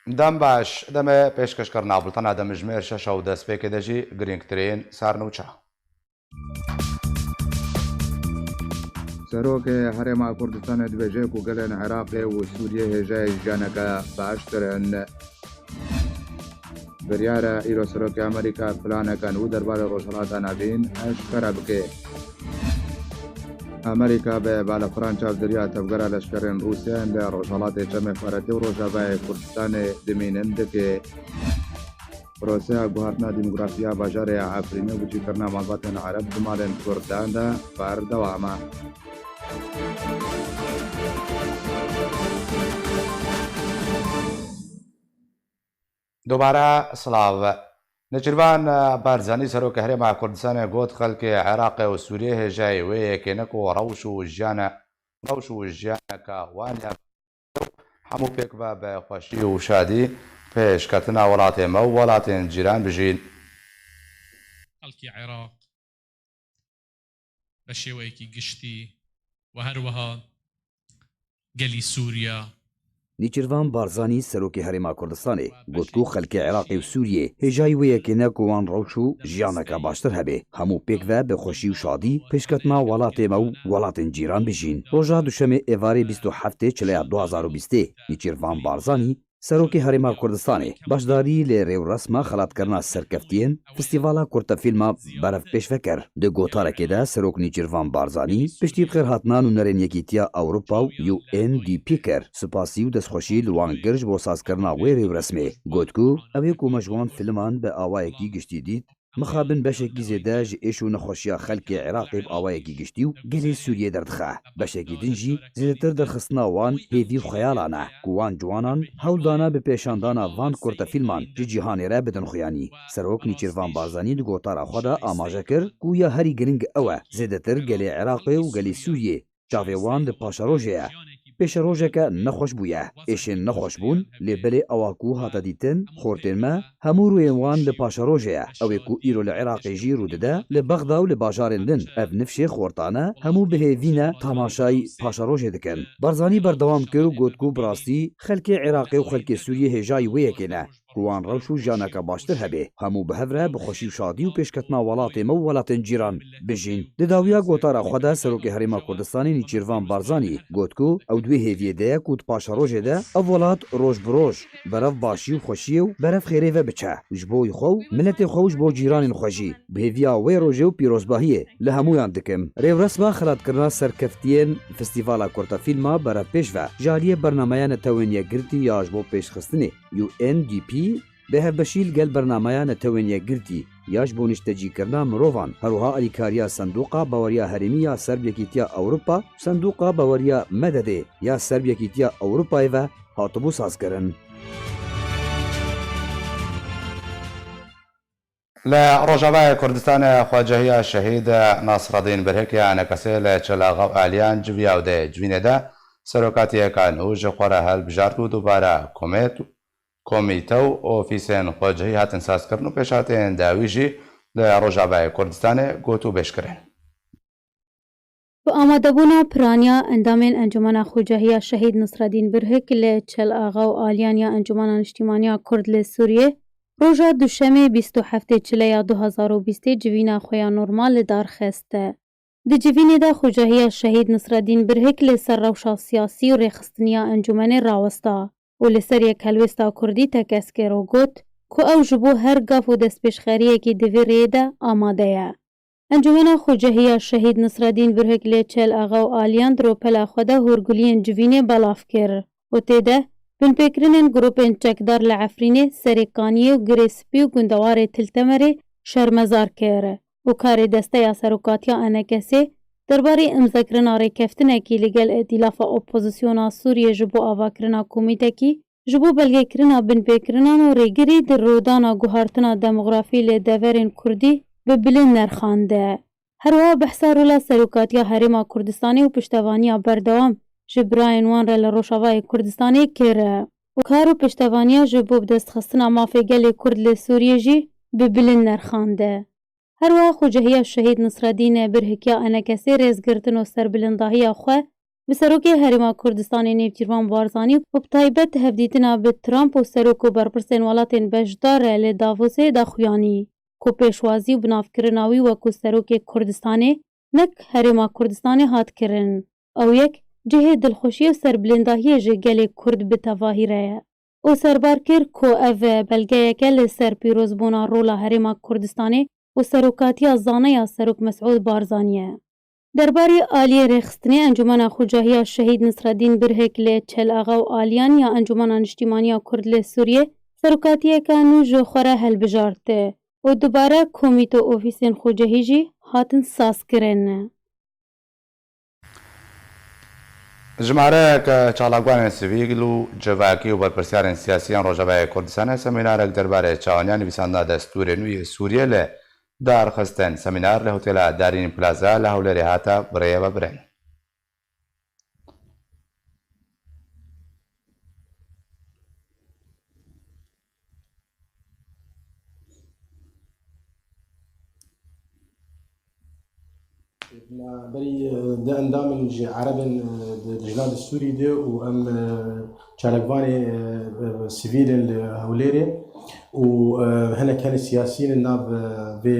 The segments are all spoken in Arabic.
دەم باش دەمێ پێشکەشکردن ناوڵتەنا دەمژمێر شەش و دەستپێکێدەژی گرنگترین سارنوچە. سەرۆکێ هەرێما کوردستانە دبێژێک و گەلێن عێراقێ و سووریە هێژای ژیانەکە باشترن. بریارە ئیرۆ سەرۆکی ئەمریکا پلانەکەن و دەربارەی ڕۆژهەڵاتە نابین ئەشکەرە بکێ. ئەمریکا بێ بالە فرانچاو دەریا تەبگەرە لەشکرێن رووسیان لە ڕۆژهەڵاتی چەمێ فەرەتی و ڕۆژاوای کوردستانê dimînin dikê. Proseya guhartina dîmografîya bajarê Efrînê û cîkirina malbatên Ereb di malên Kurdan de berdewam e. دووبارە سڵاو. نەچیروان بارزانانی سەرۆکە هەرێما کوردستانê got خەڵکê Iraqê û Sûriyê hêjayê wê yekêne ku rewş û jiyaneka wan ya hemû pêk ve bi xweşî û şadî pêşketina welatê me û welatên cîran bijîn. خەڵکی عێراق بە شێوەیەکی گشتی و هەروەها گەلی سووریا نیچیروان بارزانی سەرۆکی هەرێما کوردستانê گوتکو خەلکی عێراقی و سووریê hêjayî wê yekêne ku wan rewş û jiyaneka baştir hebe hemû pêk ve bi xweşî û şadî pêşketina welatê me û welatên cîran bijîn. Roja duşemê êvarê 27 çileya 2020 Nîçîrvan Barzanî سەرۆکی هەرێما کوردستانê بەشداری lê rêwresma xelatkirina serkeftiyên Festîvala Kurtefîlma beref pêşve kir. Di gotarekê de serok Nîçîrvan Barzanî piştî xêrhatina nûnerên Yekîtiya Ewropa û UNDP kir. Spasî û destxweşî li wan kir ji bo sazkirina wê rêwresmê. Got ku ew ê ku me ji wan filiman bi awayekî giştî dît mixabin beşekî zêde ji êş û nexweşiya xelkê Iraqê bi awayekî giştî û gelê Sûriyê derdixe. Beşekî din jî zêdetir derxistina wan hêvî û xeyalan e ku wan ciwanan hewl dane bi pêşandana van kurtefîlman ji cîhanê re bidin xuyanî. Serok Nîçîrvan Barzanî di gotara xwe de amaje kir ku ya herî giring ew e zêdetir gelê Iraqê û gelê Sûriyê çavê wan di paşerojê ye. Pêşe rojeke nexweş bûye. Êşên nexweş bûn lê belê ewa ku hate dîtin xortên me hemû rûyên wan li paşerojê ye. Ew ê ku îro li Iraqê jî rû dide li Bexda û li bajarên din. Ev nifşê xortane hemû bihêvîne tamaşayî paşerojê dikin. Barzanî berdewam kir û got ku bi rastî xelkê Iraqê û xelkê Sûriyê hêjayî wê yekê ne. Ku wan rewş û jiyaneka baştir hebe hemû bi hev re bi xweşî û şadî û pêşketina welatê me û welatên cîran bijîn. Di dawiya gotara xwe de Serokê Herêma Kurdistanê Nîçîrvan Barzanî got ku ew di wê hêviyê de ye ku di paşerojê de ev welat roj bi roj beref başî û xweşiyê û beref xêrê ve biçe ji bo xwe û miletê xwe û ji bo cîranên xwe jî bi hêviya wê rojê û pîrozbahiyê li hemûyan dikim. Rêwresma xelatkirina serkeftiyên Festîvala Kurtefîlma beref pêş ve ji aliyê bernameya netewên yekgirtî ya ji bo pêşxistinê UNDP bi hevbeşî li gel bernameya netewên yekgirtî ya ji bo niştecîkirina mirovan herwiha alîkariya Sendoqa Baweriya Herêmî ya Serbiyekîtiya Ewropa û Sendoqa Baweriya Mededê ya Serbiyekîtiya Ewropayê ve hatibû sazkirin. لە ڕۆژاوای کوردستانê xwecehiya şehîd Nasreddîn Birhekê Enekesê li Çelaxa û Aliyan civiya de civînê de serokatiyeka nû ji xwe re hilbijart û dubare komîte û ofîsên xwecehî hatin sazkirin û pêşhatên dawî jî li Rojavayê Kurdistanê got û bêşkirin. Bi amadebûna piraniya endamên Encumena Xwecehiya Şehîd Nasreddîn Birhek li Çelaxa û Aliyan ya Encumena Niştimaniya Kurd li Sûriyê roja duşemê 27 çileya 2020 civîna xwe ya normal li dar xeste. Di civînê de Xwecehiya Şehîd Nasreddîn Birhek li ser rewşa siyasî û rêxistiniya encûmenê rawesta û li ser Yekhelwêsta Kurdî tekeskêro got ku ew ji bo her gav û destpêşxeriyekî di vê rêyê de amade ye. Encûmena Xwecehiya Şehîd Nasreddîn Birhek li Çelaxa û Aliyan di ropela xwe de hûrguliyên civînê belav kir û tê de binpêkirinên grûpên çekdar li Efrînê, Serêkaniyê û Girêspî û gundewarê Tiltemerê şermezar kir û karê desteya serokatiya Enekesê derbarê imzekirina rêkeftinekî li gel Îtîlafa Opozisyona Sûriyê ji bo avakirina komîtekî ji bo belgekirina binpêkirinan û rêgirî di rodana guhartina demografî lê deverên Kurdî bi bilind nerxande. Herwiha behsa rola serokatiya Herêma Kurdistanê û piştevaniya berdewam ji birayên wan re li Rojavayê Kurdistanê kir û kar û piştevaniya ji bo bidestxistina mafê gelê Kurd li Sûriyê jî bi bilind nerxande. Herwiha Xwecehiya Şehîd Nasreddîn Birhekiya Enekesê rêzgirtin û serbilindahiya xwe bi Serokê Herêma Kurdistanê Nêvçîrvan Barzanî û bi taybet hevdîtina bi Trump û Serok û berpirsên welatên beşdar re li Davosê daxuyanî ku pêşwazî û binavkirina wî wekû Serokê Kurdistanê nek Herêma Kurdistanê hat kirin. Ew yek cihê dilxweşî û serbilindahiyê ji gelê Kurd bi tevahî re ye. û serbar kir ku ev belgeyeke li ser pîrozbûna rola Herêma Kurdistanê û serokatiya zaneya Serok Mesûd Barzanî ye. Derbarê aliyê rêxistinê Encûmena Xucahiya Şehîd Nisreddîn Birhek lê Çelaxa û aliyan ya Encûmena Niştimaniya Kurd lê Sûriyê serokatiyeka nû ji xwe re helbijartiye û dubare komîte ofîsên xwecehî jî hatin sazkirin. ژمارەیەک چالاکوانên sivîl û civakî û berpirsiyarên siyasî yan Rojavayê Kurdistanê semînarek derbarê çawanîya nivîsandina destûrê nû yê Sûriyê lê darxistin. Semînar li Hotêla Darîn Plaza li Hewlêrê hate birêve birîn. بري ده اندام عربن الجناد السوري ده وام شاركواني سيفيل هوليري وهنا كان السياسيين الناب في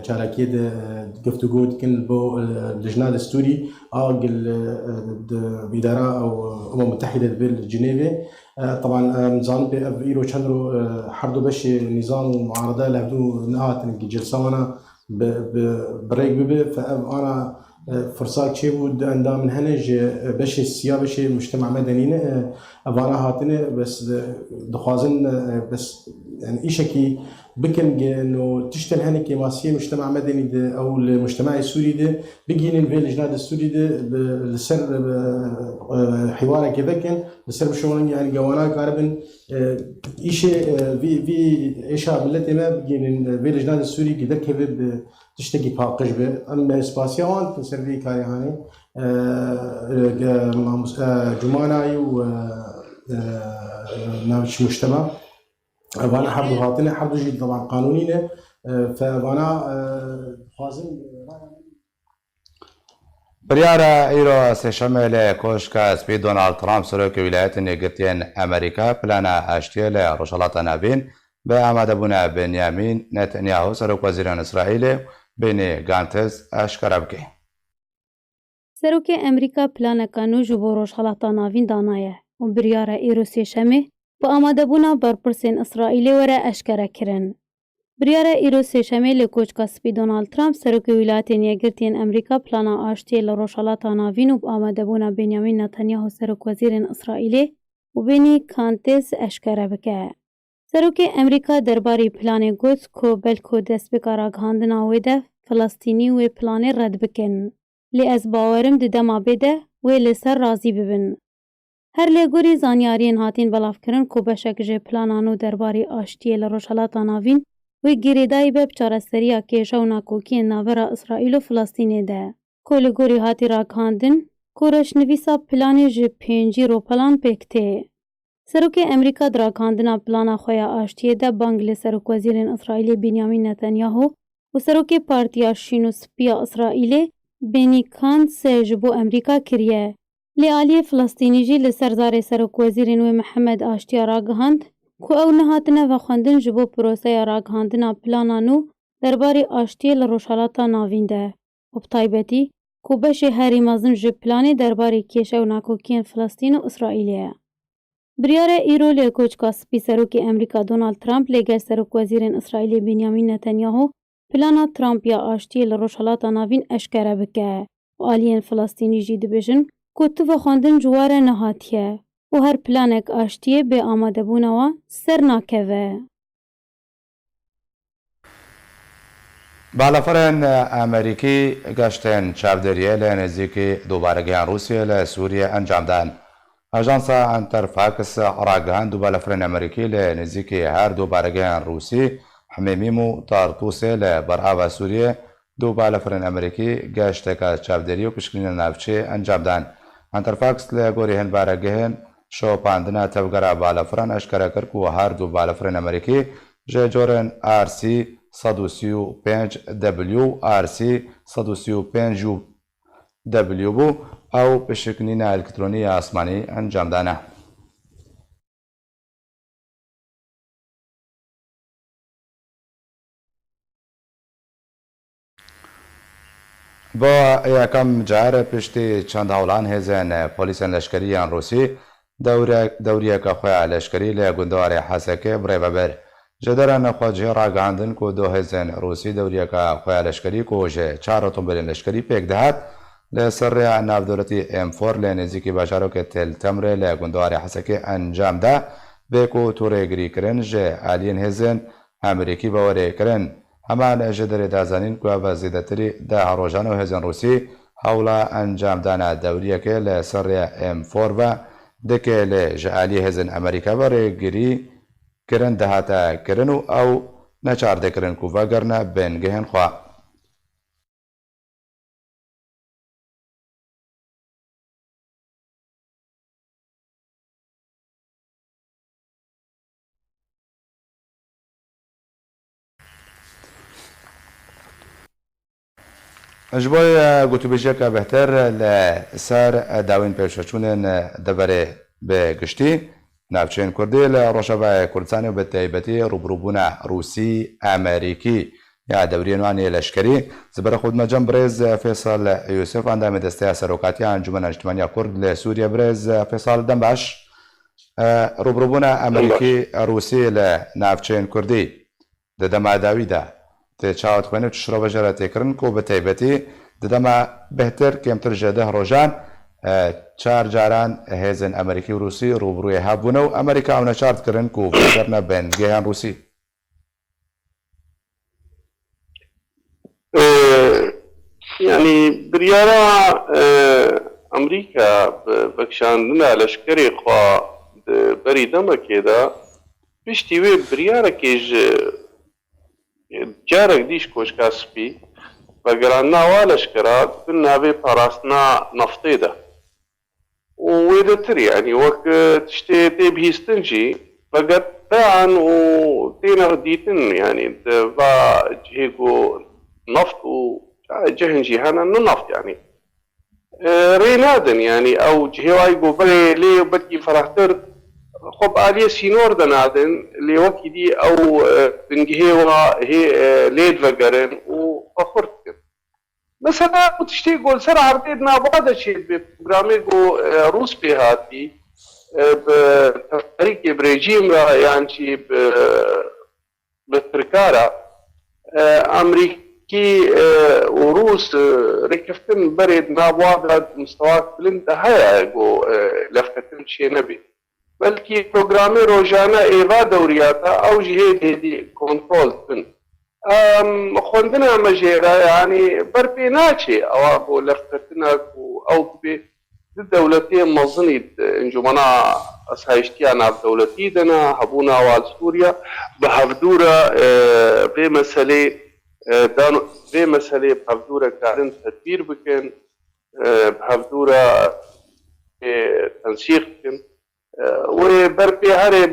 شاركية قفتو كن بو الجناد السوري اقل بإدارة او امم متحدة بالجنيفي طبعا نظام بإيرو شندرو حردو باش نظام ومعارضة لهدو نقاط جلسانا بريك ببي فأنا فرصات شيء بود عندها من هنج باش السيا باش مجتمع مدني أفانا هاتنا بس دخوازن بس يعني إيشكي بكن إنه تشتغل هني كماسية مجتمع مدني ده أو المجتمع السوري ده بيجين في الجناد السوري ده لسر حواره كذا كان لسر بشغلين يعني جوانا قاربن إيش في إيشها بلتي ما بيجين في الجناد السوري كذا كذا تشتكي باقش به أما إسباسيا وان تسري كاري هاني جماناي و ناوش مجتمع وانا حرضو هاتنا حرضو جديد طبعا قانونينا فانا خازن بریارە ئیرۆ سێشەمە لە کۆشکە سپی دۆناڵد ترامپ سەرۆکی ویلایەتە یەکگرتووەکان ئەمریکا پلانە ئاشتیە لە ڕۆژهەڵاتە ناوین بە ئامادەبوونە بنیامین نەتەنیاهو سەرۆک وەزیران ئیسرائیلێ بینێ گانتز ئاشکرا بکەین. Serokê Emerîka planeka nû ji bo Rojhilatê Navîn danaye û biryara îro sêşemê bi amadebûna berpirsên Îsraîlê were eşkere kirin. Biryara îro sêşemê li koçka spî Donald Trump Serokê Wîlayetên Yekgirtiyên Emerîka plana aştiyê li Rojhilatê Navîn û bi amadebûna Benyamin Netanyahu Serokwezîrên Îsraîlê û Benny Gantz eşkere bike. Serokê Emerîka derbarê planê got ku belko destpêka ragihandina wê de Filistînî wê planê red bikin. Lê ez bawerim di dema bê de wê li ser razî bibin. Her lêgorî zanyariyên hatîn belavkirin ku beşek ji plana nû derbarê aştiyê li Rojhilatê Navîn wê girêdayî be bi çareseriya kêşa û nakokiyên navbera Îsraîl û Filistînê de. Ku li gorî hatî ragihandin ku reşnivîsa planê ji pêncî ropelan pêk tê. Serokê Emerîka di ragihandina plana xwe ya aştiyê de bang li Serokwezîrên Îsraîlê Benyamin Netanyahu û Serokê Partiya Şîn û Spiya Îsraîlê Benny Gantz ji bo Emerîka kiriye. Lê aliyê Filistînî jî li ser zarê Serokwezîrên wê Mihemed aştiya ragihand ku ew nehatine vexwendin ji bo proseya ragihandina plana nû derbarê aştiyê li Rojhilatê Navîn de û bi taybetî ku beşê herî mezin ji planê derbarê kêşa û nakokiyên Filistîn û Îsraîlê ye. Biryara îro lê koçka spî Serokê Emerîka Donald Trump lê gel Serokwezîrên Îsraîlê Benyamin Netanyahu plana Trump ya aştiyê li Rojhilatê Navîn eşkere bike û aliyên Filistînî jî dibêjin ku tu vexwendin ji were nehatiye û her planek aştiyê bê amadebûna wan ser nakeve. Balafirên Amerîkî geştên çavderiyê lê nêzîkî dûbaregehan Rûsyayê li Sûriyê encam dan. Ajansa Interfax ragihand du balafirên Amerîkî lê nêzîkî her dûbaregehan Rûsî Hemêmîm û Tartûsê li berava Sûriyê dû balafirên Amerîkî geşteka çavderî û piştgirîna navçeyê encam dan. Interfax li gorî hin baregehên şopandina tevgera balafiran eşkere kir ku her dû balafirên Amerîkî ji corên RC-135W, RC-135 دبلیو بوو ئەو پشکنینە ئەلکترۆنی ئاسمانی ئەنجامدانە. بۆ یەکەم جارە پشتی چەند هەوڵان هێزن پۆلیسن لەشکریان ڕووسی دەوریەکە خۆیان لەشکری لە گوندوارێ حەسەکێ بڕێبەبەر ژەدەرە نەخواجێ ڕاگەاندن و دۆ هێزن ڕووسی دەوریەکە خۆیان لەشکری کۆژێ 4 ئۆتۆمبیلن لەشکری پێک دەهات لەسەر ڕێیا ناودەوڵەتی M4 لە نزیکی باشارۆکە تێلتەمرێ لە گوندوارێ حەسەکێ ئەنجامدا بێک و تووڕێگریکردن ژێ ئالین هێزن ئەمریکی بەوەرێکردن هەمان ژە دەرێدازانین کوێ بە زیدەتری دا ڕۆژان و هێزن ڕووسی هەوڵە ئەنجامدانە دەوریەکە لە سەر ڕێیا M4 بە دەکێ لێ ژەعالی هێزن ئەمریکا بەڕێگری کردن دەهاتەکردن و ئەو نەچاردەکردن و بەگەرنە بنگەهێن خوا. ji bo gotûbêjiyeka bihter li ser dawên pêşveçûnên deverê bi giştî navçeyên Kurdî li Rojavayê Kurdistanê bi taybetî rûbirûbûna Rûsî Amerîkî ya dewriyên wanê leşkerî zibera xwedmecem Birêz Fêsal Yûsuf endamê desteya serokatiya Encûmena Niştimaniya Kurd li Sûriye Birêz Fêsal dem baş rûbirûbûna Amerîkî Rûsî li navçeyên Kurdî di dema dawî de tê çawetxwêne û şîrovejera têkirin ku bi taybetî di dema bihtir kêmtir ji 10 rojan 4 caran hêzên Amerîkî û Rûsî rûbirûyê hebûne û Amerîka ew neçar dikirin ku bigerne bengehên Rûsî. Yani biryara Amerîka bekşandina leşkerê xwe di berî demekê de piştî wê biryarekê ji carek dîş koşka spî vegerandina wa leşkera bin navê parastina neftê de û wê de tir yani wek tiştê tê bihîstin jî vegeran û têne dîtin yani di va cihê ku neft û cihên cîhanan ne neft yani rê nadin yani ew cihê wayî goberê lê belkî ferahtir xwe bi aliyê sînor de nadin lê wekî dî ew bingehê wa lê divegerin û xwe xurt dikin. Mesela bu tiştê golser erdê di nava de çê bi programê ku Rûs pê hatî bi teferîkê bi rejîm re yan jî bi tirkara Amerîkî û Rûs rêkeftin berê di nava de mustewak bilind de heye ku levketin çê nebê. Belkî programê rojane êva dewriyata ew jî hê dêdî kontrol dikin. Xwendina me jê re yanî ber pê naçê ewa bo levketina ku ew bibe di dewletê mezinî Encûmena Asayiştiya Navdewletî de ne hebûna wal Sûriya bi hevdûra vê meselê vê meselê bi hevdûra karin tedbîr bikin bi hevdûra tensîq bikin wê ber pê herê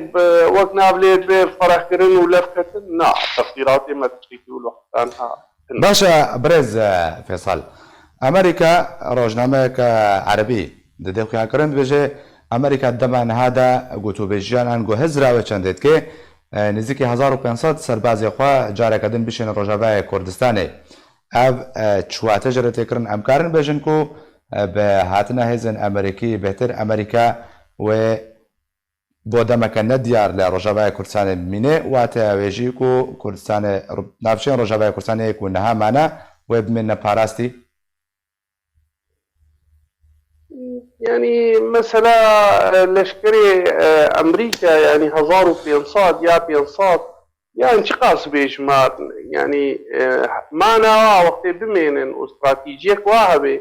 wek navlê divê ferahkirin û levketin na tefsîratê me tiştekî û wextan ha. Başa Birêz Fêsal Amerîka rojnameyeka erebî di dêxuyankirin dibêje Amerîka dema niha de gotûbêjiyanan guhez rawe çendê dike nêzîkî 1500 serbazê xwe careke din bişên Rojavayê Kurdistanê ev çiwate ji re têkirin em karin bêjin ku bi hatina hêzên Amerîkî bêhtir Amerîka wê bo demeke nediyar li Rojavayê Kurdistanê bimîne wate ew ê jî ku Kurdistanê navçeyên Rojavayê Kurdistanê ku niha mane wê bimîne parastî. Yani mesela leşkerê Amerîka yani 1500 ya 500 yani çi qas bêjma yani mana wa wextê bimênin û stratîjiyek wa hebe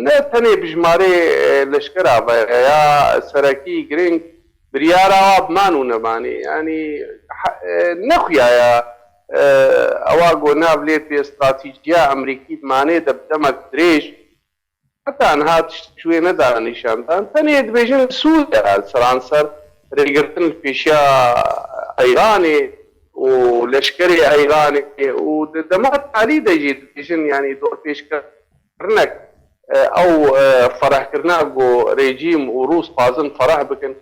ne tenê bijmarê leşkera ve ya serekî giring biryara wa biman û nemanî yani nexuyaya ewa got nav lê pê stratîjiya Amerîkî manê de bi demek dirêj heta niha tiştê neda nîşandan tenê dibêjin Sûriya seranser rêgirtin li pêşiya Eyranê û leşkerê Eyranê û di dema talî de jî dibêjin yani dor pêşkir كرنك او فرح كرناك ريجيم وروس بازن فرح بكن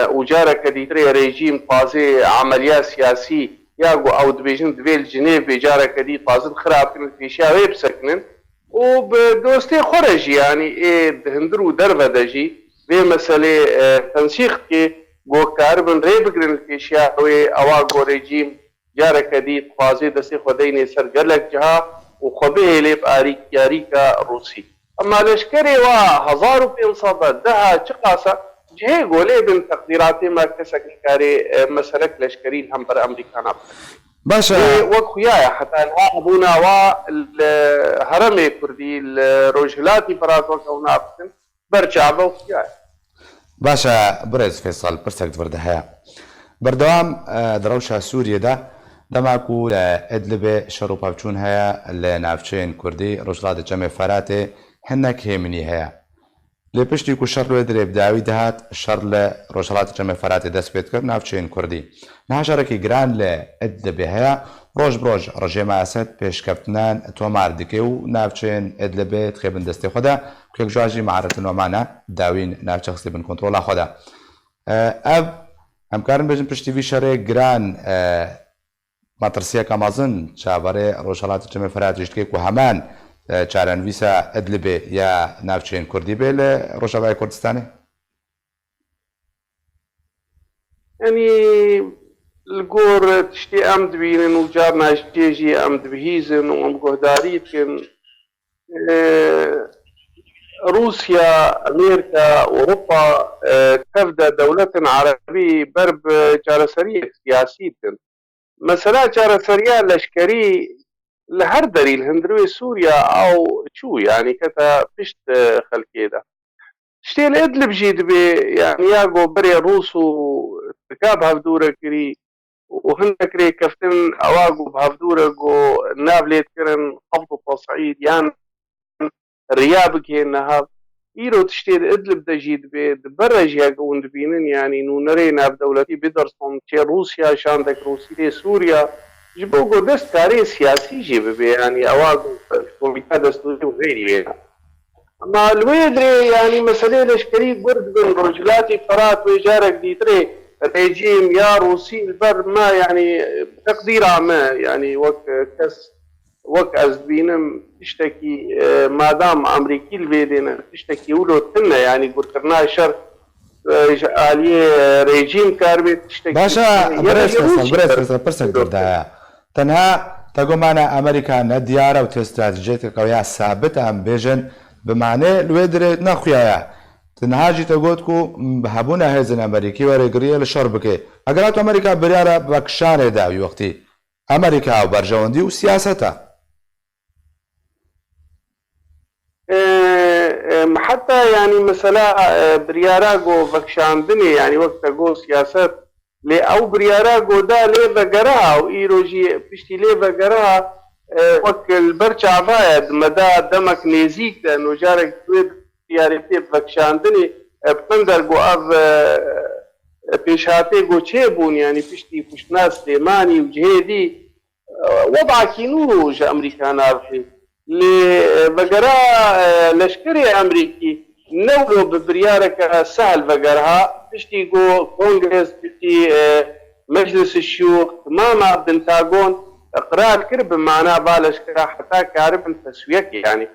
وجارك ديتري ريجيم بازي عمليات سياسي ياغو او دبيجن دبيل جنيف بجارك دي بازن خراب كن في شاوي بسكنن وبدوستي خرج يعني ايه هندرو درفه دجي في مسألة تنسيق كي جو كاربن ريبقرن في شاوي اواغو ريجيم جارك دي بازي دسي خديني سرقلك جها وخبيه ليب أريكا روسي أما لشكري وهزار في انصاد دها شقاسة جهي قولي بين تقديراتي ما كسك كاري مسلك لشكري الهمبر أمريكانا باشا وكويايا حتى أنها أبونا والهرمي كردي الروجلاتي برات وكونا أبسن برجعبه وكويايا باشا برز فيصل برسك بردها بردوام دروشة سوريا ده دماكو لإدلب شروبا بچون هيا لنافچين كردي رجلات جمع فراتي هنك هيمني هيا لپشتی کو شر رو درب داوی دهات شر لرجلات جمع فراتي دست بيت كر نافچين كردي نهاجركي گران لإدلب هيا روج بروج رجيم اسد پیش کفتنان تومار دكي و نافچين إدلب تخيبن دستي خدا كيك جواجي معرض نوعمانا داوين نافچ خصي بن كنترول خدا اب امكارن بجن پشتی وی شر گران ماترسیه کامازن چابره روشالات جمع فرات جدکی کو همان چارن ویسا ادلبه یا نافچین کردی بیل روشالای کردستانه يعني الجور تشتي أمد بين وجارنا تيجي أمد بهيزن وأم قهداري كن روسيا أمريكا أوروبا تبدأ دولة عربية برب جارسرية سياسية مثلا جارسرية لشكري لهر دليل هندروي سوريا أو شو يعني كتا بشت خلكيدا شتي الإدلب جيد بي يعني ياغو بري روس وتركاب هفدورة كري وهنكري كفتن أواغو بهفدورة جو نابليت كرن خفض التصعيد يعني ريابك هنا إيرو تشتي الإدلب دا جيد بي دبرج ياغو ندبينن يعني نو نرينا بدولتي بدرسون تي روسيا شاندك روسيا سوريا جبوغو دست كاري سياسي جيب بي يعني أواغو كوميتا دستوري وغيري اما الويدري يعني مسألة لشكري برد بين رجلاتي فرات ويجارك ديتري ريجيم يا روسي البر ما يعني تقديرها ما يعني وك أزبينم تشتكي ما دام أمريكي الفيدين تشتكي ولو تنا يعني قلت لنا شر عليه ريجيم كاربي تشتكي باشا برس فيصل برسك بردها تنها تقول معنا أمريكا نديارة وتستراتيجية قوية ثابتة أم بيجن بمعنى الويدري نخويا تنهاجي تقولكو بهبونا هزن أمريكي ورقرية لشربكي أقرأت أمريكا بريارة بكشانة داوي وقتي أمريكا وبرجواندي وسياستها حتى يعني مثلا برياراغو بكشاندني يعني وقت جو سياسات لي أو برياراغو دا لي بقراها وإيروجي بشتي لي بقراها وك البرشا بايد مدى دمك نيزيك لأنه جارك دويد ياريتي بكشاندني بتندر جو أف بيشاتي جو تشيبون يعني بشتي بشناس سليماني وجهيدي وضع كينو جا أمريكانا بحي اللي بقرا لشكري أمريكي نولو ببريارك سهل بقرها بشتي جو كونغرس بشتي مجلس الشيوخ تماما بنتاغون اقرار كرب معناه بالش كرا حتى كارب تسويق يعني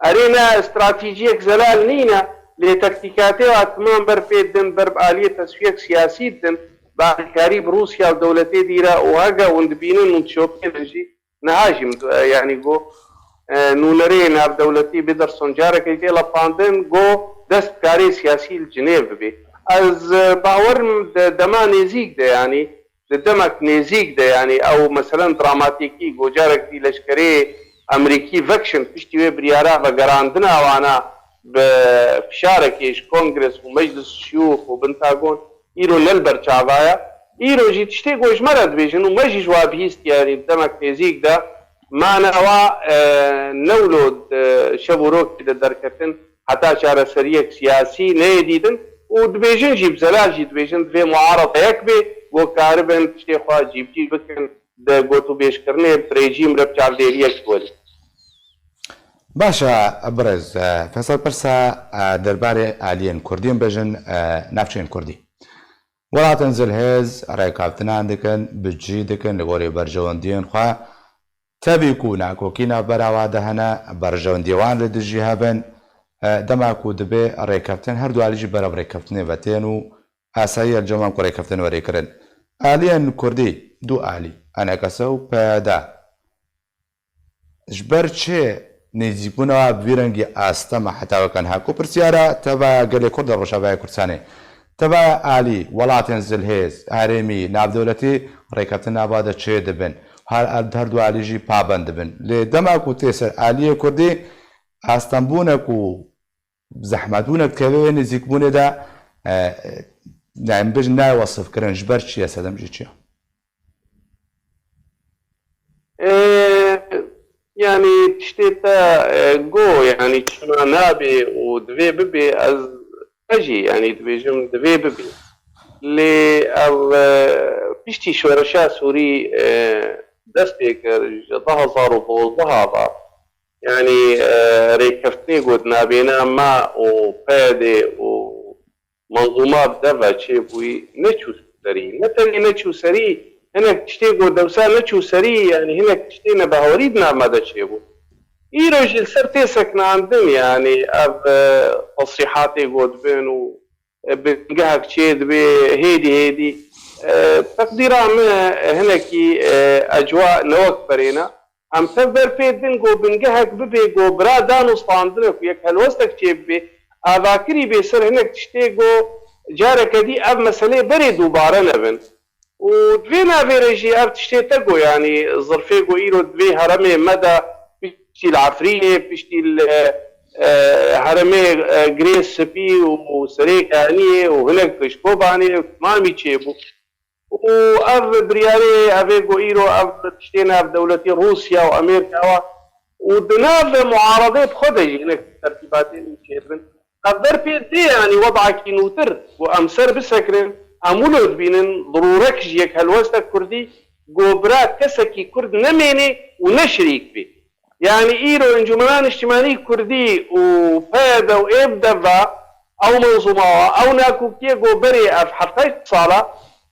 ارينا استراتيجيك زلال نينا لتكتيكاتي واتمام بربيت دن برب آلية تسويق سياسي دن بعد كاريب روسيا ودولتي ديرا وهاقا وندبينن ونشوفين نجي نهاجم يعني جو نونرينا بدولتي بدرسون جارك يجي لباندن جو دست كاري سياسي الجنيف بي از باور دما نزيك ده يعني دمك نزيك ده يعني او مثلا دراماتيكي جوجارك دي لشكري امريكي فاكشن تشتي بريارا بقراندنا وانا بشاركيش كونغرس ومجلس الشيوخ وبنتاغون ايرو للبر شعبايا ايرو جي تشتي جوش مرد بيجن ومجي جواب هيست يعني دمك نزيك ده معنا وا نولود شبوروك كده دركتن حتى شارع سريك سياسي نيديدن ودبيجن جيب زلال جي دبيجن في معارضة يكبي وكاربن تشتي خوا جيب بكن ده قوتو بيش كرني بريجيم رب چال ديريك بولي باشە برز فێسەڵ پرسە دەربارەی ئالیەن کوردیم بێژن ناوچەین کوردی وڵاتن زلهێز ڕێککاوتنان دەکەن بجی دەکەن لە گۆڕی بەرژەوەندیان خوا تەبیک و ناکۆکی ناوبەراوا دەهەنە بەرژەوەندیێوان لە دژی هەبن دەماک و دەبێ ڕێککەوتن هەردوو بەرە ڕێککەوتنێ بەتێن و ئاسایی ئەنجەمان کو ڕێککەوتن وەرێکردن ئالیەن کوردی دوو ئالی ئەنەکەسە و پەیادا ژبەر چێ نێزیبوونەوە بیرەنگی ئاستەمە حتاوەکەن هاکو پرسیارە تەبا گەلێ کورد لە ڕۆژاوای کوردستانی تەبا ئالی وڵاتێن زلهێز هارێمی ناودەوڵەتی ڕێککەوتن نابادە چێ دەبن هەردوو ئالیژی پابەند دەبن لێ دەماک و تێسەر ئالیە کوردی ئاستەمبوونەک و زەحمەتبوونە کەوێ نزیکبوونێدا بژ نایوەسفکردن ژبەر چییە سەدەمژی چییە؟ يعني تشتيتا جو يعني تشما نابي ودبي ببي از اجي يعني دبي جم دبي ببي اللي بيشتي شورشا سوري دستيكر ظهر صاروا ظهر يعني ريكفتني قد نابينا ما وبادي ومنظومات دفع شي بوي نتشو سري نتني نتشو سري هناك تشتيقو دوسان نتشو سري يعني هناك تشتينا بهوريدنا ماذا تشيبو يروج سرتي سكنا عندهم يعني اب تصريحاتي قد بينو بنقهك تشيد هيدي تقديرا ما هناكي اجواء نوك برينا ام تفر في دنقو بنقهك ببيقو برادان وصاندنك ويك هالوستك تشيب بي اذاكري بيصير هناك تشتيقو جارك دي اب مسألة بري دوباره نبن ودفينا فيريجي اب تشتيتقو يعني ظرفيقو ايرو دفي هرمي مدى بيشتي العفرية بيشتي هرمي جريس سبي وسريك هانية وهناك كشكوباني مامي تشيبو وأف بريالي أفيقو إيرو أف تشتينا في دولة روسيا وأمريكا ودناف معارضات خدجي هناك ترتيباتين تشيبن قدر بيدي يعني وضعك نوتر وأمسر بسكرين أمولو بينن ضرورك جيك هالوسط كردي جوبرات كسكي كرد نميني ونشريك بي يعني إيرو إنجمنان اجتماعي كردي وفادا وإبدفا أو منظومة أو ناكوكي جوبري أف حفايت صالة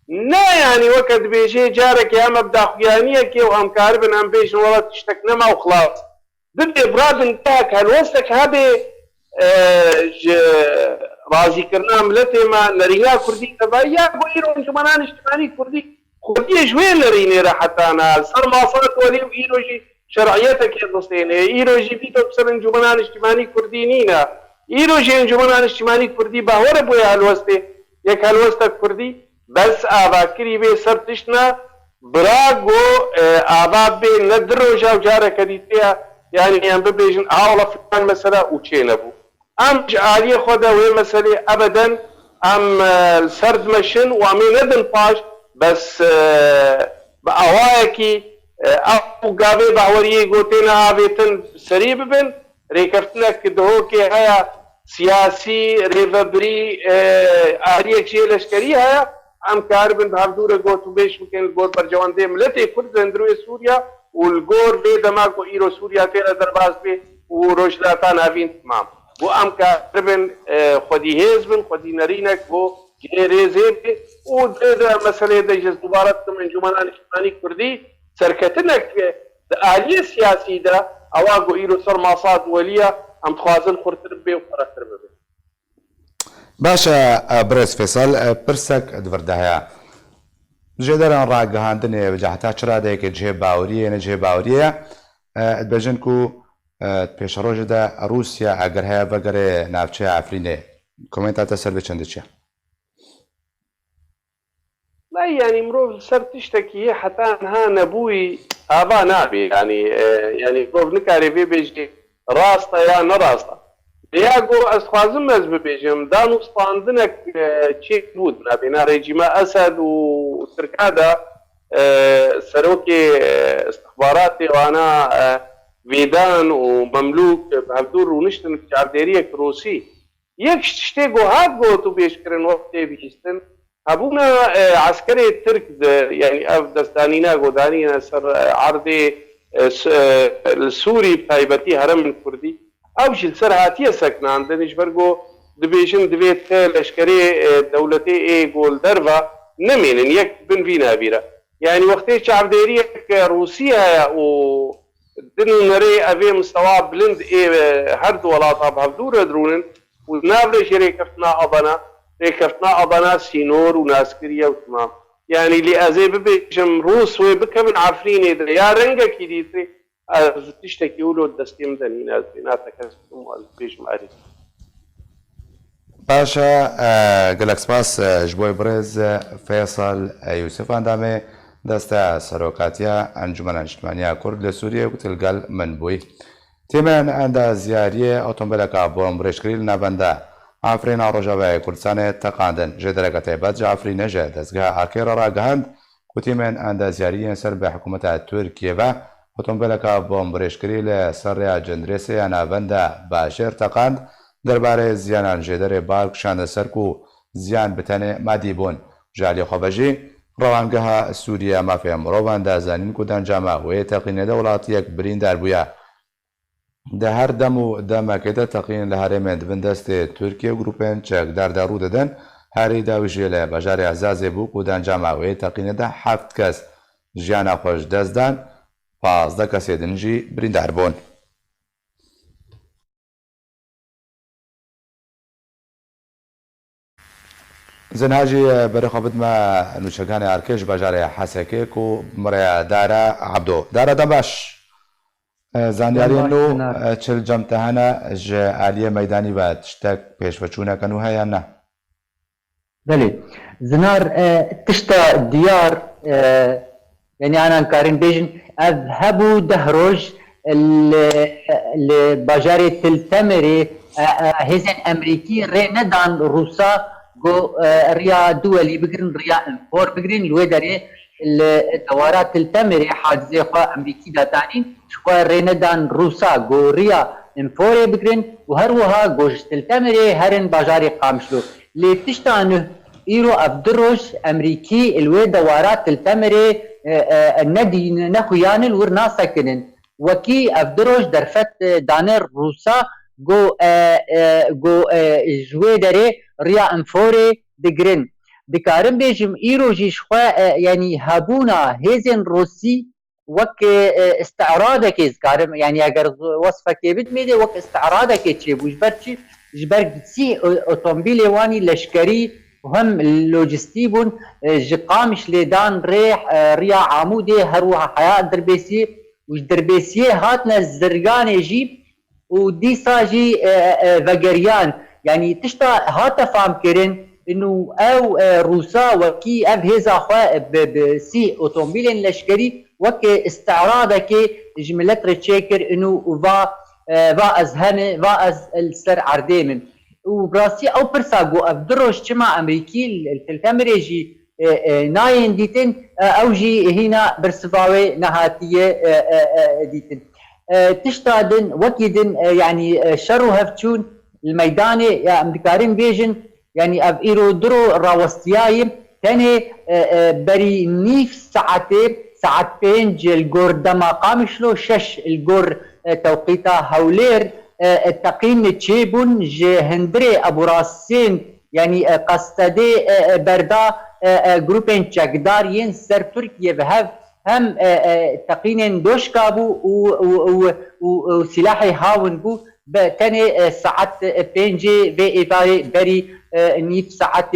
لا يعني وقت بيجي جارك يا مبدا خيانيك وام كاربن ام بيجن والله تشتكنا ما وخلاص بدي براد انتهك هالوسك هذه رازي كرنا ملتي ما نريها كردي تبايا بويرو انجمنان اجتماعي كردي كردي جوين نريني راحت انا صار ما صارت ولي وإيروجي شرعيتك يا إيروجي بيتو بسر انجمنان اجتماعي كردي نينا إيروجي انجمنان اجتماعي كردي باهور بويا هالوسته يك هالوسك كردي بس آباکری به سرتشنا براغو آباب به ندرو جاو جاره کدیتیا یعنی هم ببیجن آولا فلان مسئله اوچه نبو ام جعالی خودا وی مسئله ابدا ام سرد مشن و امی ندن پاش بس با اوائکی او گاوه باوریه گوتین آویتن سری ببن ریکفتنا کدهو که هیا سیاسی ریوبری آریه چیه لشکری هیا ام كاربن بهردور قوتو بيش ممكن الجور برجوان دي ملتي كرد اندروي سوريا والجور بي دماغو ايرو سوريا تيرا درباز بي وروجلاتان هافين تمام و ام كاربن خدي هزبن خدي نرينك و جيريزي بي و ده مسألة ده جز مبارك من جمانان اجتماعي كردي سركتنك آلية سياسي ده اواغو ايرو سر ماصاد وليا ام تخوازن خورتر بي و خورتر بي باشە برز فێسەڵ پرسێک دووەردەهەیە ژێدەران ڕاگەهاندنێ بەجاهتا چرادەیەکە جێ باوریە نەجێ باوریە دەبێژن و پێشەڕۆژەدا رووسیا ئەگەر هەیە بەگەرێ ناوچەیە ئافرینێ کۆمنتاتە سەر بە چەندە چیە؟ لا يعني مرۆڤ سەر تشتێکی حتا ها نەبووی ئابا نابێ يعني مرۆڤ نکارێ بێ بێژێ ڕاستە یا نەڕاستە ياغو اسخوازم از ببيجم دانو ستاندنك تشيك بود نابينا ريجيما اسد وتركادا سروكي استخباراتي وانا فيدان ومملوك بهدور ونشتن جارديريك روسي يكش تشتيغو هاغو تو بيشكرن وقت بيستن ابونا عسكري الترك يعني اف دستانينا غودانينا سر عرضي السوري بتايبتي هرم الكردي او جل سرعاتيه سكنان دنيش برغو دبيشن دبيت لشكري دولتي اي جول درفا نمين يك بن فينا بيرا يعني وقت شعب ديريك روسيا و دنو نري ابي مستوى بلند اي هرد ولا طاب هبدور درونن ونابل شركتنا ابنا سينور وناسكريا وتمام يعني اللي ازي ببيشم روس وبكم عفرين يا رنجا كيديتري تشتكي ولو دستيم دني ناس تكسم البيش معرفة باشا گەلەک سپاس ji بۆی برێز فێسەڵ یوسف ئەندامێ دەستە سەرۆکاتیە ئەنجومەنە نیشتیمانیە کورد لە سووریە وتل گەل من بووی تێمەیان ئەندە زیاریە ئۆتۆمبیلەکە بۆم برێژکری لە نەبەندە ئافرێنە ڕۆژاوای کوردستانێت تەقاندن ژێ دەرەکە تایبەت ئافری نەژە دەستگا ئاکێرە ڕاگەهاند وتیمێن ئەندە زیاریە سەر بە حکوومەتە تورکیەوە ئۆتۆمبیلەکە بۆم برێژکری لە سەرڕیا جندرێسەیە ناوەندە باشێر تەقاند دەربارەی زیانان ژێدەرێ باک شاندە سەرک و زیان بتەنێ مادی بوون ژالی خۆبەژی ڕەوانگەها سووریا مافیا مرۆڤان دازانین و دەنجامە وەیە تەقینێدە وڵاتیەک بریندار بووە دە هەر دەم و دەمەکەدە تەقین لە هەرێمێن دبن دەستێ تورکیە و گروپێن چەکداردا ڕوو دەدەن هەری داویژێ لە بەژاری ئازازێ بوو و دەنجامە وەیە تەقینێدە 7 کەس ژیانە خۆش دەستدان 15 کەسێ دنجی بریندار بوون. زنهاجی بەرەخۆ بتمە نوچەکانی ئارکێش بەژارێ حەسەکێک و مڕێ دارە عەبدۆ دارە دەم باش زانیاریان و چل جەمتەهانە ژە ئالیە مەیدانی بە تشتێک پێشوەچوونەکەن و هەیان نە بله زنار تشتا دیار يعني أنا كارين بيجن أذهبوا دهروج لبجارة التمري هزن أمريكي رندان روسا جو ريا دولي بقرن ريا انفور بقرن الويدري الدورات التمري حاجزي خوا أمريكي داتانين شخوا رندان روسا جو ريا انفور بقرن وهروها جوجت التمري هرن بجاري قامشلو لتشتانه إيرو أبدروش أمريكي الوي دوارات التمري الندي نخويان الورنا ساكنن وكي أبدروش درفت دانر روسا جو جوي داري ريا انفوري دقرن دكارن بيجم إيرو جيشخوا يعني هابونا هيزن روسي وك استعراضك إذكارم يعني أجر وصفك بتميدي وك استعراضك تشيب وجبرتشي جبرتسي أوتومبيلي واني لشكري وهم اللوجستيبون جقامش لدان ريح ريا عمودي هروها حياة دربيسي وش دربيسي هاتنا الزرقان يجيب ودي ساجي فقريان يعني تشتا هاتا فام كرن انه او روسا وكي اب هزا خوا بسي اوتومبيلين لشكري وكي استعراضك جملت رتشيكر انه va az hene va az السر عرديمن وبراسي او برساغو افدروش كما امريكي التمريجي ناين ديتن او جي هنا برسفاوي نهاتيه ديتن تشتادن وكيدن يعني شرو هفتشون الميداني يا امريكارين بيجن يعني اف ايرو درو راوستيايم تاني بري نيف ساعت بينج الجور دما قامشلو شش الجور توقيتا هولير التقييم تشيبون هندري ابو راسين يعني قصدي بردا جروبين تشاكدارين سر تركيا بهاف هم تقيين دوش كابو وسلاحي هاون بو تاني ساعات بينجي في إيطالي بري نيف ساعات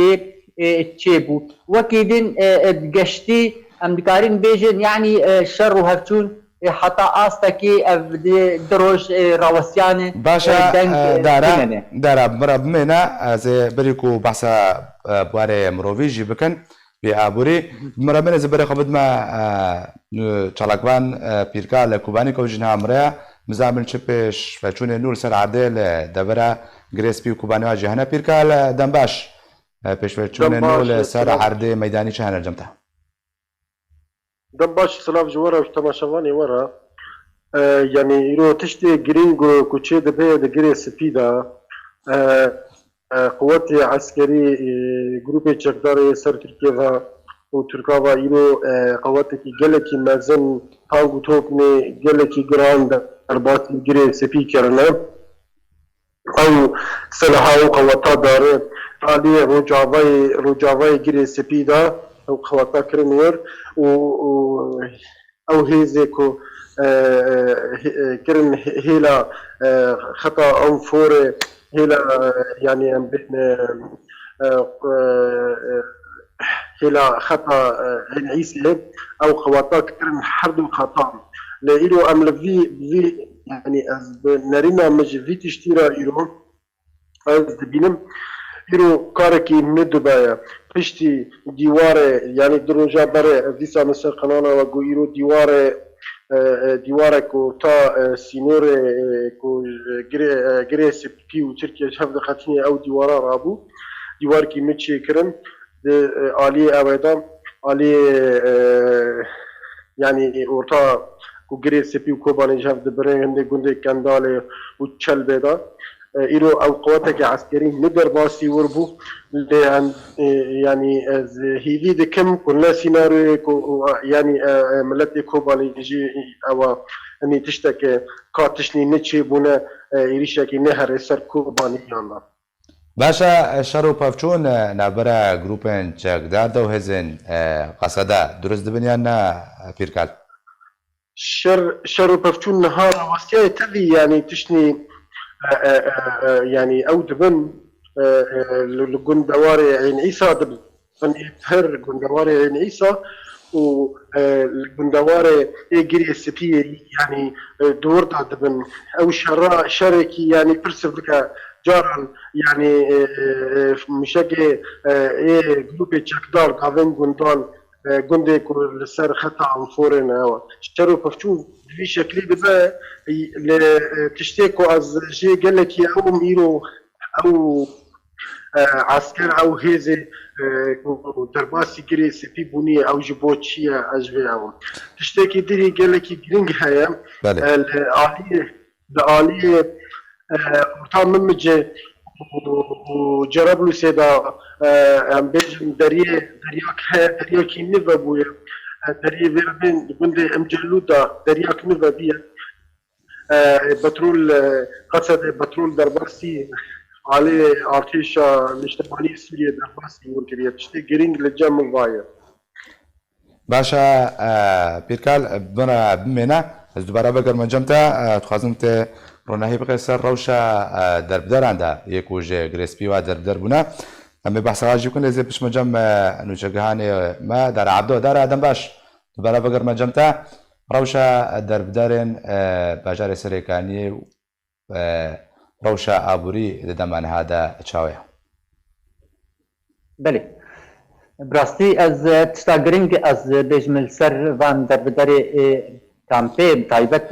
تشيبو وكيدن قشتي امدكارين بيجن يعني شر وهفتون حتى آستكي دروج روسياني باشا دارا مرا بمينا زي بريكو بحثا بواري مروفيجي بكن بأبوري مرا بمينا زي بريكو بدما چالاكوان بيركا لكوباني كوجنها مرا مزامن چپش فچون نور سر عدل دبرا گريسبي وكوباني واجهنا بيركا دنباش پشوچون نور سر عرض ميداني چهنا جمتا دباش سلاف جوارا وتماشواني ورا يعني يرو تشتي جرينجو كوتشي دبي دغري سبيدا قوات عسكري جروب تشكداري سر تركيا وتركاوا إيرو قواتك جلكي مازن تانغو توبني جلكي جراند أربات جري سبي كرنا أو سلاحه قواتا دار علي رجاوي جري سبي دا أو قواتا كرنير أو هيزيكو كرن هيلا خطأ أنفور هيلا يعني بين هيلا خطأ عيسى أو خواتا كرن حرد خطأ لإيرو أم لفي يعني نرينا مج في تشتيرا إيرو از بينم إيرو كاركي مدبايا بشتي ديواره يعني دروجا بري فيسا مثل قنانا وقو إيرو ديواره كو تا سينور كو جري سبكي و تركيا شهف دقاتيني أو ديوارا رابو ديوار كي متشي كرن آلي أبدا آلي يعني ورطا كو جري سبي و كوباني شهف دبرين هنده گنده كندالي و چل بيدا إيرو أو قواتك عسكري ندر باسي وربو يعني هيفي دي كم كنا سيناريو يعني ملتي كوباني يجي أو أني تشتكي كاتشني نتشي بونا يريشاكي نهر سر كوباني يانا باشا شرو پفچون نابرا گروپن چکدار دو هزن قصدا درست دبنیانا پیرکال شرو پفچون نهار واسيا تذي يعني تشني يعني أو دبن لجندواري عين عيسى دبن يظهر جندواري عين عيسى والجندواري يجري السبي يعني دور دبن أو شركي يعني برسف لك جارا يعني مشاكي جروب تشكدار دافن جندان جندي كل سر خطأ فورين هوا شرو بفتون في شكل دبا تشتكو از جي قال لك او ميرو او عسكر او هيزي درباسي جري سبي بني او جبوتشيا اجبي او تشتكي دري قال لك جرينج هيا الآلية ورطان ممجي وجرب له سيدا بيجم درياك درياك نيفا بويا دريا فيربين بندي امجلودا درياك نيفا بيا بترول قصد بترول درباسي عليه ارتيشا الاجتماعي سوريا درباسي وركريا تشتي جرينج للجام الضايع باشا بيركال بنا بمنا از دوباره بگر منجمتا تخوازم ته روناهی بقیسر روشا دربدر عنده یکوژه گریسپی و دربدر بونه اما بحث راجی کن لذی پیش مجم نوچگهانی ما در عبدو دار آدم باش دوباره بگر منجمتا روشا دربدرین باجار سریکانی روشا آبوری ددمان هذا تشاويه بله براستی از تشتا گرینگ از بجمل سر وان دربدر کامپی تایبت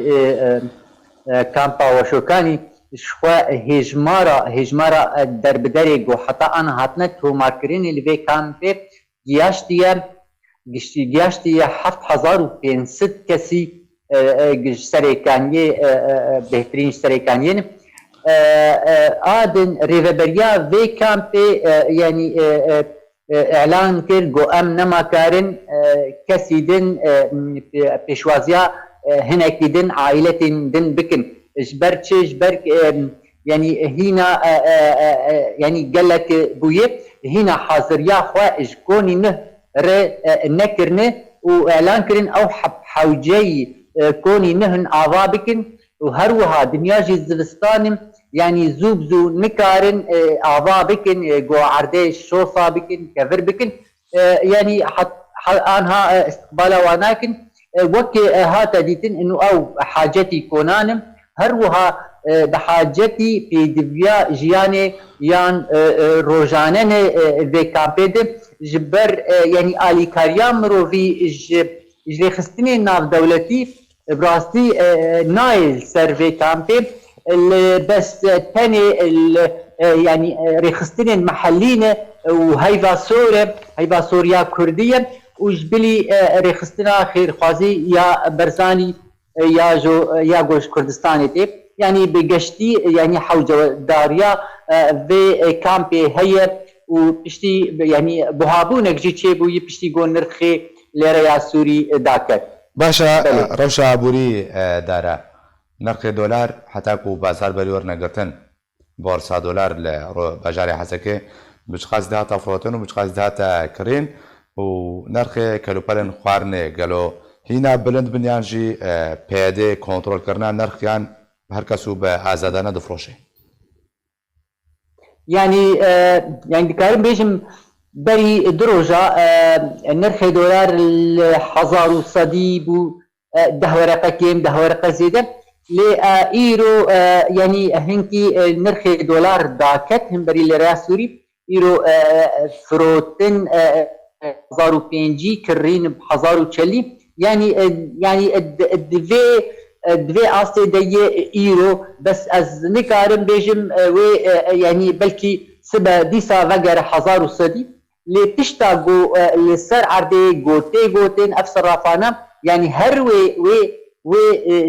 کامپا وشوکانی شخوا هجمارا دربدری گو حتی آن هاتنه تو مارکرینی لوی کامپی گیاشتی 7500 کسی سریکانی بهترین سریکانیین آدن ریوبریا وی کامپی یعنی اعلان کرد گو ام نما کارن کسی دن پیشوازیا هناك دن عائلة دن بكن جبر يعني هنا يعني قال لك بويه هنا حاضر يا اخوا اجكوني نه نكرنه واعلان كرن او حوجي كوني نهن اعضابكن وهروها دنياجي الزلستان يعني زوبزو نكارن اعضابكن جو عردي شو صابكن كفر بكن يعني انها استقبالا وناكن وكي هاتا ديتن انه او حاجتي كونانم هروها بحاجتي في دبيا جياني يان روجانن في كامبيد جبر يعني الي كاريام رو في جري خستني ناف دولتي براستي نايل سيرفي كامبي بس تاني يعني ريخستني المحلين وهيفا سوريا كردية وجبلي ريخستنا خير خوازي يا برزاني يا جوش كردستاني تيب يعني بقشتي يعني حوجة داريا في كامبي هي وبشتي يعني بوهابونك جي تشيبو يبشتي قول نرخي لريا سوري داكت باشا روشا عبوري دارا نرخ دولار حتى كو بازار بريور نگرتن بورصة دولار لباجاري حسكي بشخاص دهاتا فروتن وبشخاص دهاتا كرين ونرخ كالوبالن خوارنه قالو هنا بلند بنيانجي بيادي كنترول كرنا نرخ كان هر کسو به آزادانه دفروشه يعني دكارم بيجم بري دروجة نرخ دولار الحزار وصديب ده ورقة كيم ده ورقة زيادة لإيرو يعني هنكي نرخ دولار داكت هم بري لريا سوري إيرو فروتن 1005 كرين بحزار وشلي يعني دوی آسته دیه ایرو بس از نکارم بیجم و یعنی بلکی سبا دیسا وگر 1030 لی تشتا گو لسر عرده گوتین افسر رافانا يعني هر و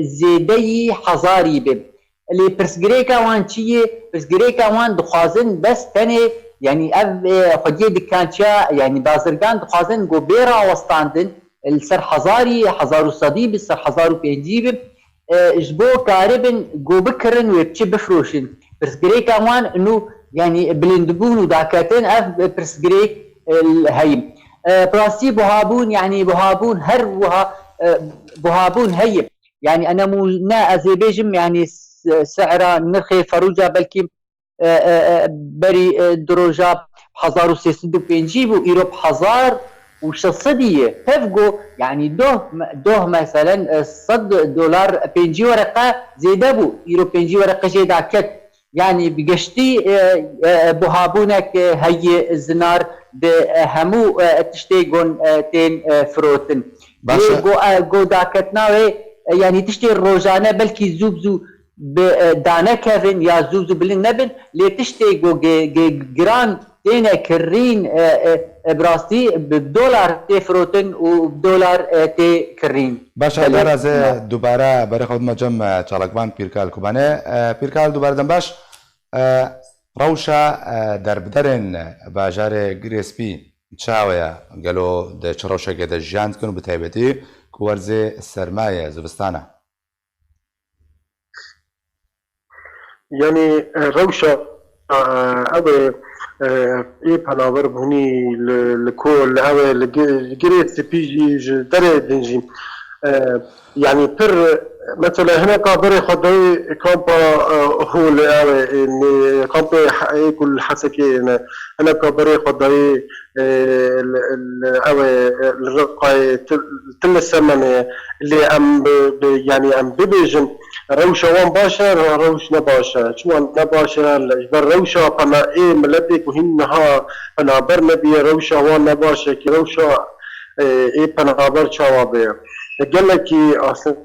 زیده حزاری بیم لی پرسگریکا وان چیه پرسگریکا وان دخوازن بس تنه يعني خديه دكانشا يعني بازرگان دخوازن گو بیرا وستاندن السر حزاري حزارو صديب السر حزارو بينجيب جبو كاربن جو بكرن ويبتشي بفروشن برسجريك امان انه يعني بلندبون وداكاتين اف برسجريك الهيم براسي بوهابون يعني بوهابون هروها بوهابون هيم يعني انا مو نا ازيبيجم يعني سعره نرخي فروجه بلكي بري دروجه بحزار وسيسدو بينجيبو ايروب حزار وشصدية تفقو يعني دوه مثلا $100 بينجي ورقة زيدابو يرو بينجي ورقة جيدا كت يعني بقشتي بوهابونك هي الزنار بهمو تشتيقون تين فروتن جو داكتنا يعني تشتي الروجانة بلكي زوبزو بدانا كافن يا زوبزو بلن نبن لي تشتيقو جران تينا كرين براستي بالدولار تي فروتن وبدولار تي كرين باشا درازه دوباره برای خود مجمع چالکبان پیرکال کوبانه پیرکال دوباره دم باش روشا در بدرن باجار گریسپی چاویا قالوا د چروشه کې د ژوند کنو بتایبتی کورزه سرمایه زبستانه يعني روشا أبي إيه بناور بهني الكل هذا الجريت بيجي دري دنجي يعني بر مثلا هنا كابري خدي كامبا هو اللي كامبا كل حسكي هنا كابري خدي الرقاي تل السمنة اللي يعني ببيجن روشة وان باشا روش نباشا شو نباشا جبر روشة فنا إيه ملتك وهنها فنا برنبي روشة وان نباشا كي روشة إيه فنا بر شوابي قال لك أصلا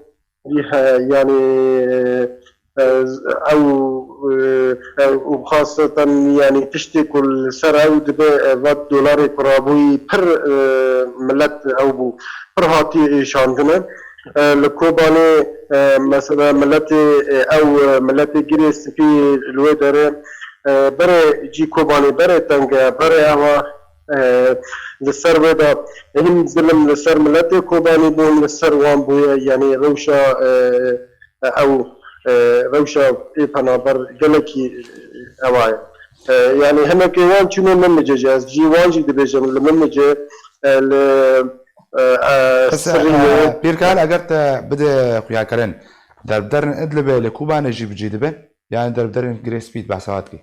يعني أو وخاصة يعني تشتي كل سنة أو $1 كرابوي بر ملت أو بر هاتي شاندنا الكوباني مثلا ملتي أو ملتي جريس في الويدر بري جي كوباني بري تنجا بري أوا لسر ودا هم زلم لسر ملتي كوباني بون لسر وان بويا يعني روشا أو روشا إبنا بر جلكي أواي يعني هم كيوان شنو من جاز جي واجد بيجم من جا بيركال اگرت بده خويا كرن در بدرن ادلب لكوبان جيب جيدبه يعني در بدرن جريس بيت بحسواتكي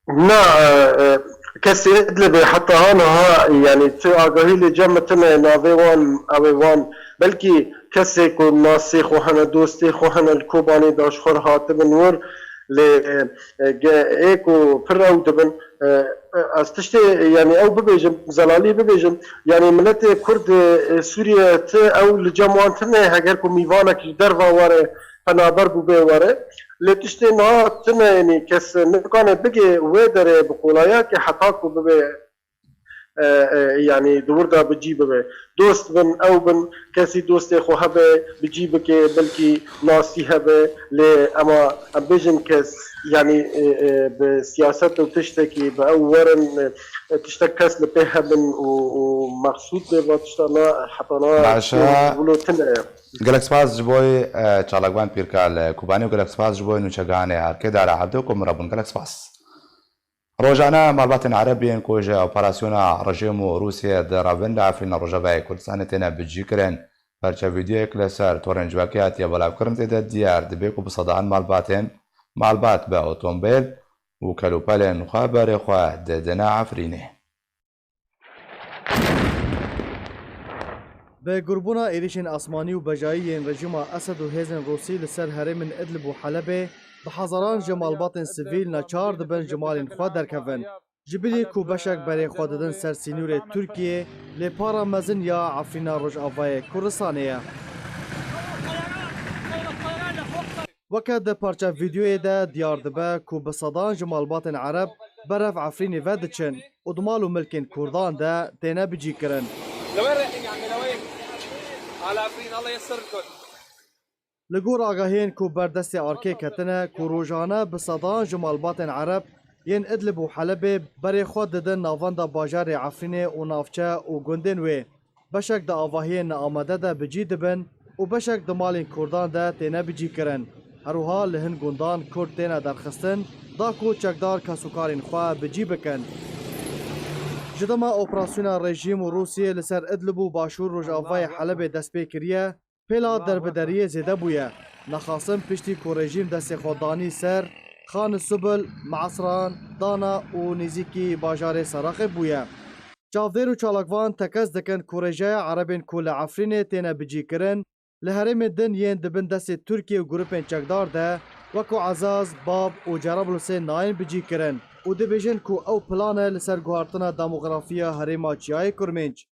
نا كسي ادلب حتى هنا يعني تاغهي لي جمتنا نافيوان اويوان بلكي كسي كون ناسي خوهنا دوستي خوهنا الكوباني داش خور هاتبن ور ل ايكو براو دبن استشتي يعني او ببيجم زلالي ببيجم يعني ملت كرد سوريا او الجماعتنا هاجركم ميفانك درفا ورا فنابر بوبي ورا لتشتي ما تنا يعني كس نكان بقي ويدر بقولايا كي حتاكو ببي يعني دوردا بجيب به دوست بن او بن كسي دوست خو هبه بجيب كي بلكي ناسي هبه اما امبيجن كس يعني بسياسات وتشتكي باورن تشتكس لبهبن ومقصود بتشتنا حطنا ولو تنه گەلک سپاس بۆی چاڵکبان پیرکە لە کوبانی و گەلک سپاس بۆی نوچەکانی هەرکێدا لە عەبدوکم ڕەبوون گەلک سپاس ڕۆژانە ماڵباتن عەرەبیان کۆژە ئۆپەراسیۆنە ڕژێم و رووسیا دەڕەبن لە ئافرینە ڕۆژەبای کوردستانی تێنە بجیکردن پەرچە ڤیدیۆیەک لەسەر تۆڕەنجواکی هاتیە بەڵاوکردن تێدا دیار دەبێت و بسەدان ماڵبات بە ئۆتۆمبیل و کەلوپەلێن خوا بەرێخوا دەدەنا ئافرینێ به گربونا ایریشن آسمانی و بجایین رژیم اسد و هیزن روسی لسر هرم ادلب و حلب به هزاران جمالبات سیویل ناچار دبن جمالین خوا درکون جبلی کو بشک برای خوا دادن سر سینور ترکیه لپارا مزن یا عفرینا روش آوای کردستانیه وکه ده پارچه ویدیوی ده دیار دبه کو بصدان جمالبات عرب برف عفرینی ودچن و دمال و ملکین کردان ده تینه بجی کرن لوين رايحين يا عمي لوين؟ على عفرين الله يسركم. لگور آگاهین کو بردست آرکی کتنه کو روزانه به صدان جمالبات عرب ین ادلب و حلب برای خود دادن ناوان دا باجار عفرین و نافچه و گندن وی بشک دا آواهی نامده دا بجی دبن و بشک دا مالین کردان دا تینه بجی کرن هروها لهن گندان کرد تینه درخستن دا کو چکدار کسوکارین خواه بجی بکن جدما اپراسیون رژیم و روسیه لسر ادلب و باشور روژاوای حلب دست پی کریه پیلا دربدریه زیده بویه نخواستم پشتی کو رژیم دست خوددانی سر خان سبل معصران دانا و نزیکی باجار سراخ بویه چاودیر و چالکوان تکز دکن کو رژه عربین کو لعفرین تینه بجی کرن لحرم دن ین دبن دست ترکیه و گروپین چکدار ده وکو عزاز باب و جرابلوسه ناین بجی کرن و دبیجن کو او پلانه لسر گوارتنا داموغرافیا هریما چیای کرمنج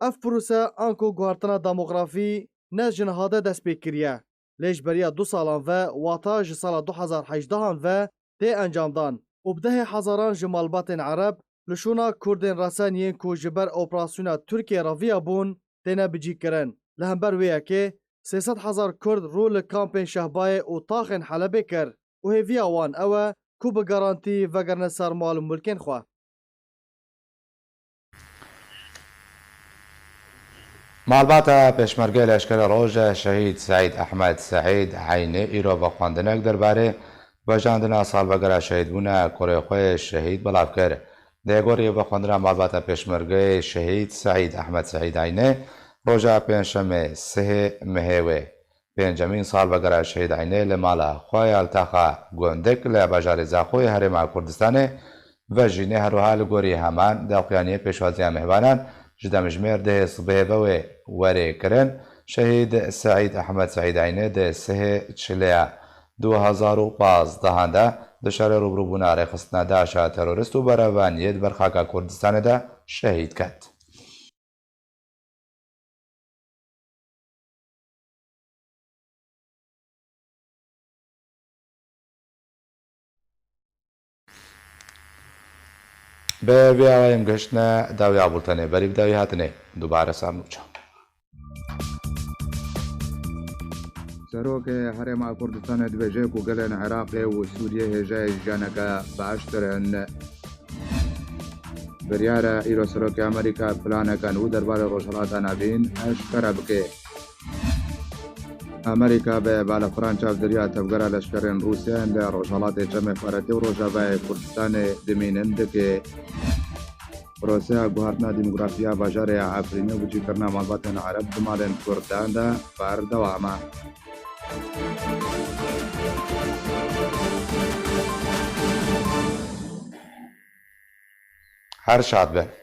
اف پروسه آنکو گوارتنا داموغرافی نز جنهاده دست پیکریه لیش بریا 2 سالان و واتا سال 2018 و تی انجامدان و بده هزاران جمالبات عرب لشونا کردن رسانیین کو جبر اپراسیون ترکیه راویا بون تینا بجی کرن لهمبر ویه که 300,000 کرد رو لکامپین شهبای و تاخن حلبه کر و هیوی آوان اوه کو به گارانتی وگرنه سرمال ملکین خواه مالباتا پێشمەرگەی لەشکرە ڕۆژە شەهید سعید ئەحمەد سعید عینێ ئیرۆ بە خواندنێک دەربارەی بەژاندنا ساڵبەگەرە شەهیدبوونە کوڕێخۆی شەهید بەڵاو کرد دەیگۆڕی بە خواندنا مالباتە پێشمەرگەی شەهید سعید ئەحمەد سعید عینێ ڕۆژە پێنجشەممێ سهێ مهێوێ پێنجەمین ساڵبەگەرە شەهید عینێ لە ماڵە خۆی ئەلتاخا گۆندێک لە بەژاری زاخۆی هەرێما کوردستانê بە ژینێ هەروەها لە گۆری هەمان داوقیانیە پێشوازیان میهوانان ji demjimêr dihê sibêhê wê werê kirin şehîd Saîd Ehmed Saîd Aynê di sihê çileya 2015 de di şerê rûbirûbûna rêxistina Daişa terorîst û berevaniyê di ber xaka Kurdistanê de şehîd ket. Bi vêyayên gihiştine dawiya bultenê berî bi dawî hatine dubare Sarnûça. سەرۆکێ هەرێما کوردستانە دبێژێ و گەلێن عێراقێ و سووریە هێژای ژیانەکە باشترن بریارە ئیرۆ سەرۆکی ئەمریکا پلانەکەن و دەربارەی ڕۆژهەڵاتە ناوین ئەشکەرە بکێ ئەمریکا بێ بالەفران چاودێریە تەفگەرە لەشکرێن رووسیان لە ڕۆژهەڵاتی چەمێ فەرەتی و ڕۆژاوای کوردستانê dimînin dikê Proseya guhartina dîmografîya bajarê Efrînê û bicîkirina malbatên Ereb di malên Kurdan de berdewam e. Her şad be.